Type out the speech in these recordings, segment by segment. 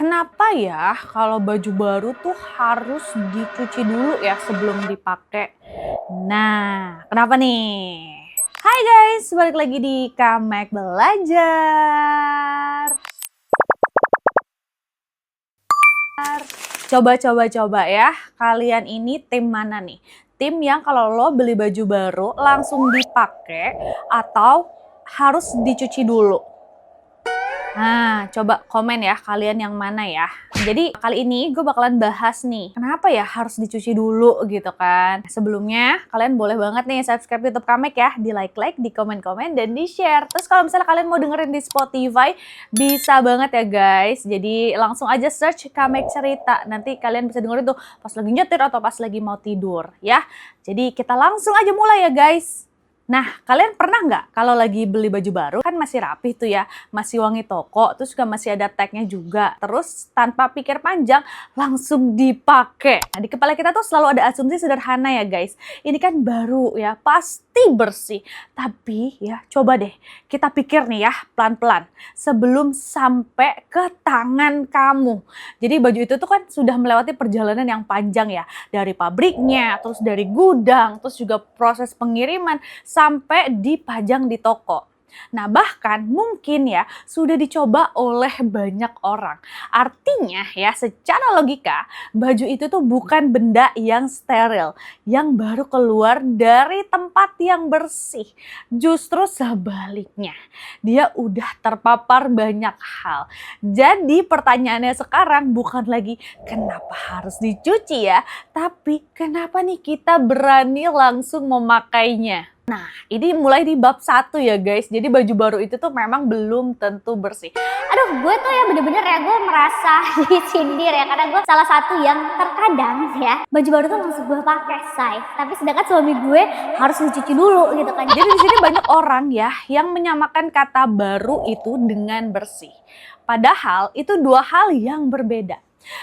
Kenapa ya kalau baju baru tuh harus dicuci dulu ya sebelum dipakai? Nah, kenapa nih? Hai guys, balik lagi di Kamek Belajar. Coba ya, kalian ini tim mana nih? Tim yang kalau lo beli baju baru langsung dipakai atau harus dicuci dulu? Nah, coba komen ya kalian yang mana ya. Jadi kali ini gue bakalan bahas nih, kenapa ya harus dicuci dulu gitu kan. Sebelumnya kalian boleh banget nih subscribe YouTube Kamek ya, di like, di komen-komen, dan di share. Terus kalau misalnya kalian mau dengerin di Spotify, bisa banget ya guys. Jadi langsung aja search Kamek Cerita. Nanti kalian bisa dengerin tuh pas lagi nyetir atau pas lagi mau tidur ya. Jadi kita langsung aja mulai ya guys. Nah, kalian pernah nggak kalau lagi beli baju baru, kan masih rapih tuh ya, masih wangi toko, terus juga masih ada tagnya juga. Terus tanpa pikir panjang, langsung dipakai. Nah, di kepala kita tuh selalu ada asumsi sederhana ya guys. Ini kan baru ya, pasti bersih. Tapi ya, coba deh kita pikir nih ya, pelan-pelan. Sebelum sampai ke tangan kamu. Jadi baju itu tuh kan sudah melewati perjalanan yang panjang ya. Dari pabriknya, terus dari gudang, terus juga proses pengiriman, sampai dipajang di toko. Nah, bahkan mungkin ya sudah dicoba oleh banyak orang. Artinya ya secara logika baju itu tuh bukan benda yang steril, yang baru keluar dari tempat yang bersih. Justru sebaliknya, dia udah terpapar banyak hal. Jadi pertanyaannya sekarang bukan lagi kenapa harus dicuci ya, tapi kenapa nih kita berani langsung memakainya. Nah, ini mulai di bab 1 ya guys. Jadi baju baru itu tuh memang belum tentu bersih. Aduh, gue tuh ya bener-bener ya gue merasa disindir ya, karena gue salah satu yang terkadang ya baju baru tuh langsung gue pakai say. Tapi sedangkan suami gue harus dicuci dulu gitu kan. Jadi di sini banyak orang ya yang menyamakan kata baru itu dengan bersih. Padahal itu dua hal yang berbeda.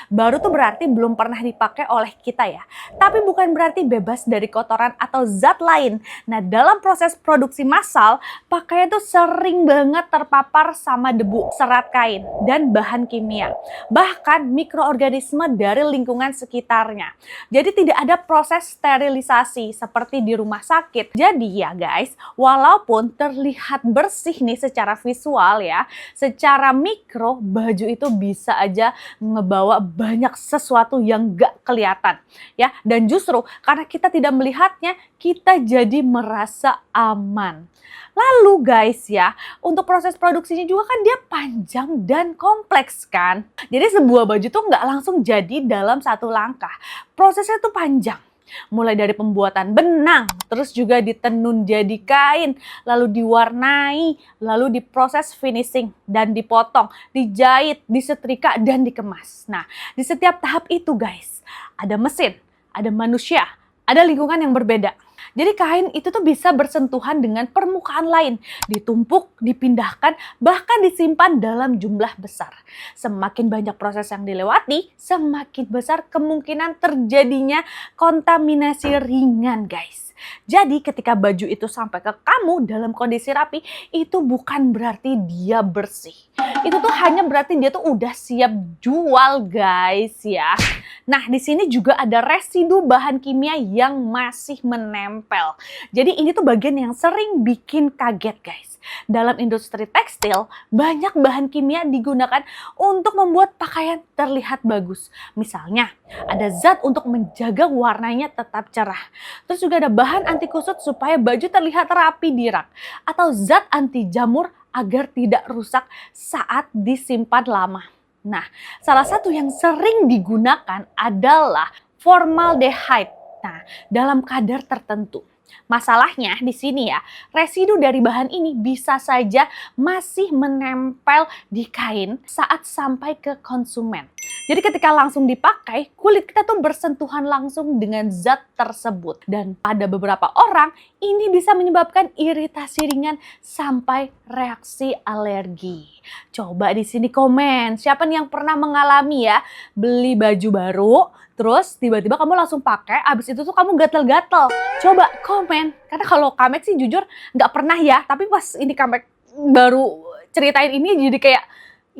Baru tuh berarti belum pernah dipakai oleh kita ya. Tapi bukan berarti bebas dari kotoran atau zat lain. Nah, dalam proses produksi massal, pakaian tuh sering banget terpapar sama debu, serat kain, dan bahan kimia. Bahkan mikroorganisme dari lingkungan sekitarnya. Jadi tidak ada proses sterilisasi seperti di rumah sakit. Jadi ya guys, walaupun terlihat bersih nih secara visual ya, secara mikro baju itu bisa aja ngebawa banyak sesuatu yang gak kelihatan ya, dan justru karena kita tidak melihatnya kita jadi merasa aman. Lalu guys ya, untuk proses produksinya juga kan dia panjang dan kompleks kan. Jadi sebuah baju tuh nggak langsung jadi dalam satu langkah, prosesnya tuh panjang. Mulai dari pembuatan benang, terus juga ditenun jadi kain, lalu diwarnai, lalu diproses finishing dan dipotong, dijahit, disetrika, dan dikemas. Nah, di setiap tahap itu guys, ada mesin, ada manusia, ada lingkungan yang berbeda. Jadi kain itu tuh bisa bersentuhan dengan permukaan lain, ditumpuk, dipindahkan, bahkan disimpan dalam jumlah besar. Semakin banyak proses yang dilewati, semakin besar kemungkinan terjadinya kontaminasi ringan guys. Jadi ketika baju itu sampai ke kamu dalam kondisi rapi, itu bukan berarti dia bersih. Itu tuh hanya berarti dia tuh udah siap jual guys ya. Nah, di sini juga ada residu bahan kimia yang masih menempel. Jadi ini tuh bagian yang sering bikin kaget guys. Dalam industri tekstil, banyak bahan kimia digunakan untuk membuat pakaian terlihat bagus. Misalnya, ada zat untuk menjaga warnanya tetap cerah. Terus juga ada bahan anti kusut supaya baju terlihat rapi di rak. Atau zat anti jamur agar tidak rusak saat disimpan lama. Nah, salah satu yang sering digunakan adalah formaldehyde. Nah, dalam kadar tertentu. Masalahnya di sini ya, residu dari bahan ini bisa saja masih menempel di kain saat sampai ke konsumen. Jadi ketika langsung dipakai, kulit kita tuh bersentuhan langsung dengan zat tersebut. Dan pada beberapa orang, ini bisa menyebabkan iritasi ringan sampai reaksi alergi. Coba di sini komen, siapa nih yang pernah mengalami ya, beli baju baru, terus tiba-tiba kamu langsung pakai, abis itu tuh kamu gatel-gatel. Coba komen, karena kalau Kamek sih jujur nggak pernah ya, tapi pas ini Kamek baru ceritain ini jadi kayak,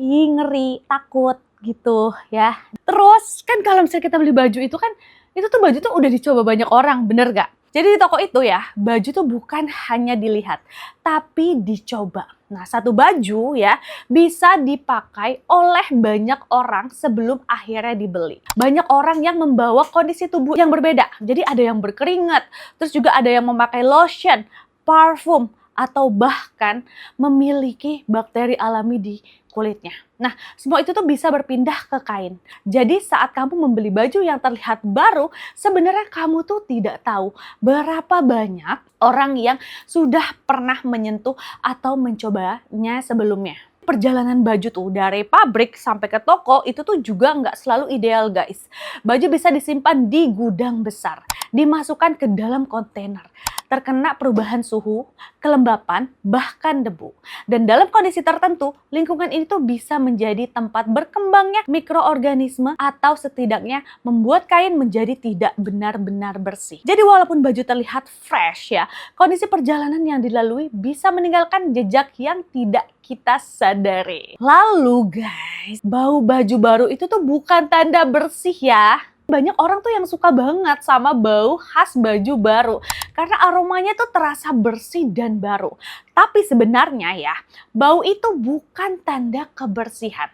ih ngeri, takut. gitu ya. Terus kan kalau misalnya kita beli baju itu kan, itu tuh baju tuh udah dicoba banyak orang, bener gak? Jadi di toko itu ya, baju tuh bukan hanya dilihat, tapi dicoba. Nah, satu baju ya bisa dipakai oleh banyak orang sebelum akhirnya dibeli. Banyak orang yang membawa kondisi tubuh yang berbeda. Jadi ada yang berkeringat, terus juga ada yang memakai lotion, parfum, atau bahkan memiliki bakteri alami di kulitnya. Nah, semua itu tuh bisa berpindah ke kain. Jadi saat kamu membeli baju yang terlihat baru, sebenarnya kamu tuh tidak tahu berapa banyak orang yang sudah pernah menyentuh atau mencobanya sebelumnya. Perjalanan baju tuh dari pabrik sampai ke toko itu tuh juga nggak selalu ideal guys. Baju bisa disimpan di gudang besar, dimasukkan ke dalam kontainer, terkena perubahan suhu, kelembapan, bahkan debu. Dan dalam kondisi tertentu, lingkungan ini tuh bisa menjadi tempat berkembangnya mikroorganisme atau setidaknya membuat kain menjadi tidak benar-benar bersih. Jadi walaupun baju terlihat fresh ya, kondisi perjalanan yang dilalui bisa meninggalkan jejak yang tidak kita sadari. Lalu guys, bau baju baru itu tuh bukan tanda bersih ya. Banyak orang tuh yang suka banget sama bau khas baju baru karena aromanya tuh terasa bersih dan baru. Tapi sebenarnya ya, bau itu bukan tanda kebersihan.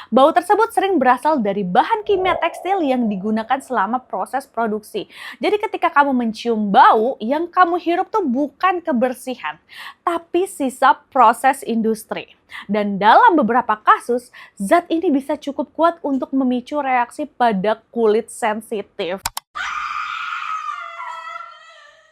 Bau tersebut sering berasal dari bahan kimia tekstil yang digunakan selama proses produksi. Jadi ketika kamu mencium bau, yang kamu hirup tuh bukan kebersihan, tapi sisa proses industri. Dan dalam beberapa kasus, zat ini bisa cukup kuat untuk memicu reaksi pada kulit sensitif.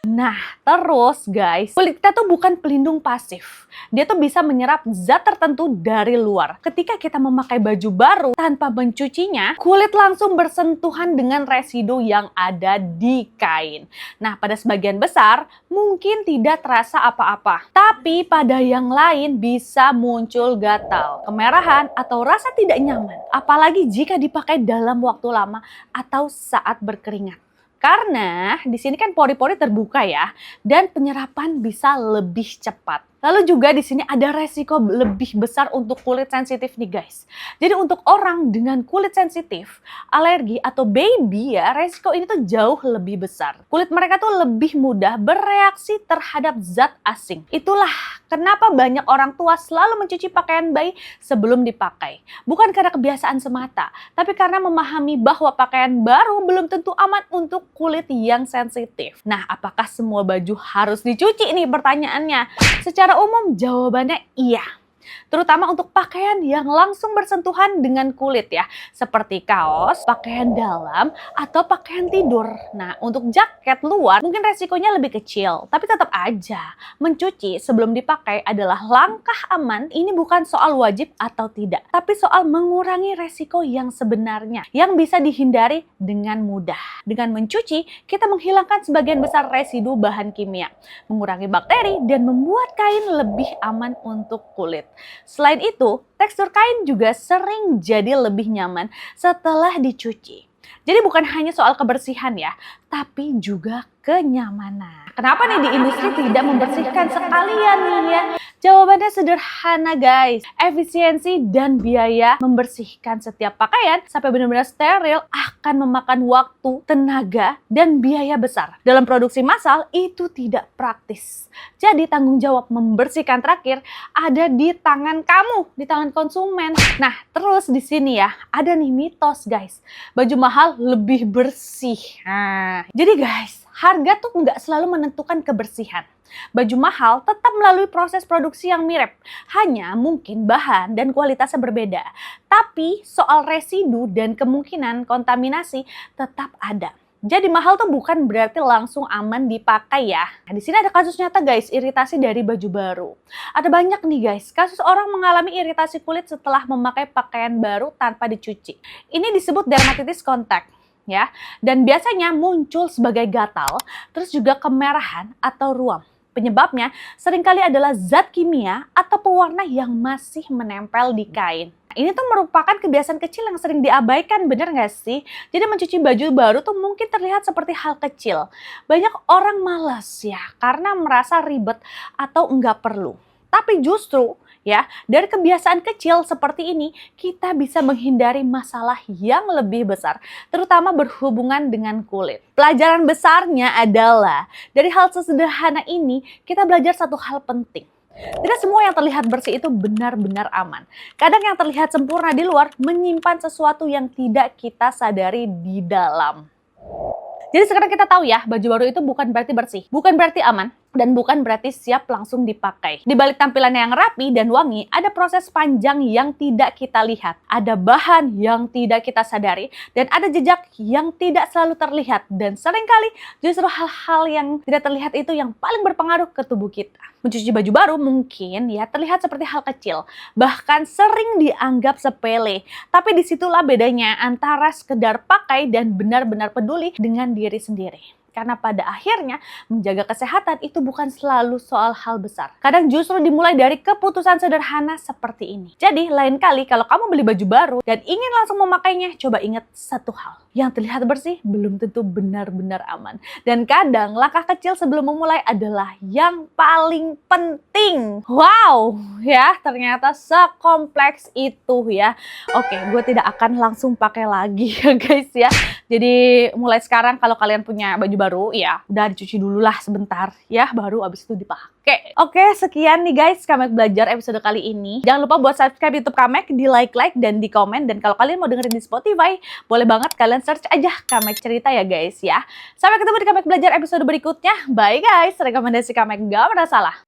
Nah, terus guys, kulit kita tuh bukan pelindung pasif. Dia tuh bisa menyerap zat tertentu dari luar. Ketika kita memakai baju baru tanpa mencucinya, kulit langsung bersentuhan dengan residu yang ada di kain. Nah, pada sebagian besar mungkin tidak terasa apa-apa. Tapi pada yang lain bisa muncul gatal, kemerahan, atau rasa tidak nyaman. Apalagi jika dipakai dalam waktu lama atau saat berkeringat. Karena di sini kan pori-pori terbuka ya, dan penyerapan bisa lebih cepat. Lalu juga di sini ada resiko lebih besar untuk kulit sensitif nih guys. Jadi untuk orang dengan kulit sensitif, alergi atau baby ya, resiko ini tuh jauh lebih besar. Kulit mereka tuh lebih mudah bereaksi terhadap zat asing. Itulah kenapa banyak orang tua selalu mencuci pakaian bayi sebelum dipakai. Bukan karena kebiasaan semata, tapi karena memahami bahwa pakaian baru belum tentu aman untuk kulit yang sensitif. Nah, apakah semua baju harus dicuci nih pertanyaannya? Secara umum jawabannya iya. Terutama untuk pakaian yang langsung bersentuhan dengan kulit ya, seperti kaos, pakaian dalam, atau pakaian tidur. Nah, untuk jaket luar mungkin resikonya lebih kecil, tapi tetap aja mencuci sebelum dipakai adalah langkah aman. Ini bukan soal wajib atau tidak, tapi soal mengurangi resiko yang sebenarnya, yang bisa dihindari dengan mudah. Dengan mencuci, kita menghilangkan sebagian besar residu bahan kimia, mengurangi bakteri, dan membuat kain lebih aman untuk kulit. Selain itu, tekstur kain juga sering jadi lebih nyaman setelah dicuci. Jadi bukan hanya soal kebersihan ya, tapi juga kenyamanan. Kenapa nih di industri tidak membersihkan sekalian nih ya? Jawabannya sederhana guys, efisiensi dan biaya membersihkan setiap pakaian sampai benar-benar steril akan memakan waktu, tenaga, dan biaya besar. Dalam produksi massal itu tidak praktis. Jadi tanggung jawab membersihkan terakhir ada di tangan kamu, di tangan konsumen. Nah, terus di sini ya, ada nih mitos guys, baju mahal lebih bersih. Nah, jadi guys, harga tuh nggak selalu menentukan kebersihan. Baju mahal tetap melalui proses produksi yang mirip, hanya mungkin bahan dan kualitasnya berbeda. Tapi soal residu dan kemungkinan kontaminasi tetap ada. Jadi mahal tuh bukan berarti langsung aman dipakai ya. Nah, di sini ada kasus nyata guys, iritasi dari baju baru. Ada banyak nih guys, kasus orang mengalami iritasi kulit setelah memakai pakaian baru tanpa dicuci. Ini disebut dermatitis kontak. Ya, dan biasanya muncul sebagai gatal, terus juga kemerahan atau ruam. Penyebabnya seringkali adalah zat kimia atau pewarna yang masih menempel di kain. Ini tuh merupakan kebiasaan kecil yang sering diabaikan, bener nggak sih? Jadi mencuci baju baru tuh mungkin terlihat seperti hal kecil. Banyak orang malas ya, karena merasa ribet atau nggak perlu. Tapi justru ya. Dari kebiasaan kecil seperti ini, kita bisa menghindari masalah yang lebih besar, terutama berhubungan dengan kulit. Pelajaran besarnya adalah, dari hal sesederhana ini, kita belajar satu hal penting. Tidak semua yang terlihat bersih itu benar-benar aman. Kadang yang terlihat sempurna di luar menyimpan sesuatu yang tidak kita sadari di dalam. Jadi sekarang kita tahu ya, baju baru itu bukan berarti bersih, bukan berarti aman, dan bukan berarti siap langsung dipakai. Di balik tampilannya yang rapi dan wangi, ada proses panjang yang tidak kita lihat, ada bahan yang tidak kita sadari, dan ada jejak yang tidak selalu terlihat. Dan seringkali justru hal-hal yang tidak terlihat itu yang paling berpengaruh ke tubuh kita. Mencuci baju baru mungkin ya terlihat seperti hal kecil, bahkan sering dianggap sepele. Tapi disitulah bedanya antara sekedar pakai dan benar-benar peduli dengan diri sendiri. Karena pada akhirnya menjaga kesehatan itu bukan selalu soal hal besar. Kadang justru dimulai dari keputusan sederhana seperti ini. Jadi lain kali kalau kamu beli baju baru dan ingin langsung memakainya, coba ingat satu hal. Yang terlihat bersih belum tentu benar-benar aman. Dan kadang langkah kecil sebelum memulai adalah yang paling penting. Wow, ya ternyata sekompleks itu ya. Oke, gue tidak akan langsung pakai lagi ya guys ya. Jadi mulai sekarang kalau kalian punya baju baru ya udah dicuci dulu lah sebentar ya, baru abis itu dipakai. Oke, sekian nih guys Kamek Belajar episode kali ini. Jangan lupa buat subscribe YouTube Kamek, di like dan di komen. Dan kalau kalian mau dengerin di Spotify, boleh banget kalian search aja Kamek Cerita ya guys ya. Sampai ketemu di Kamek Belajar episode berikutnya. Bye guys, rekomendasi Kamek gak pernah salah.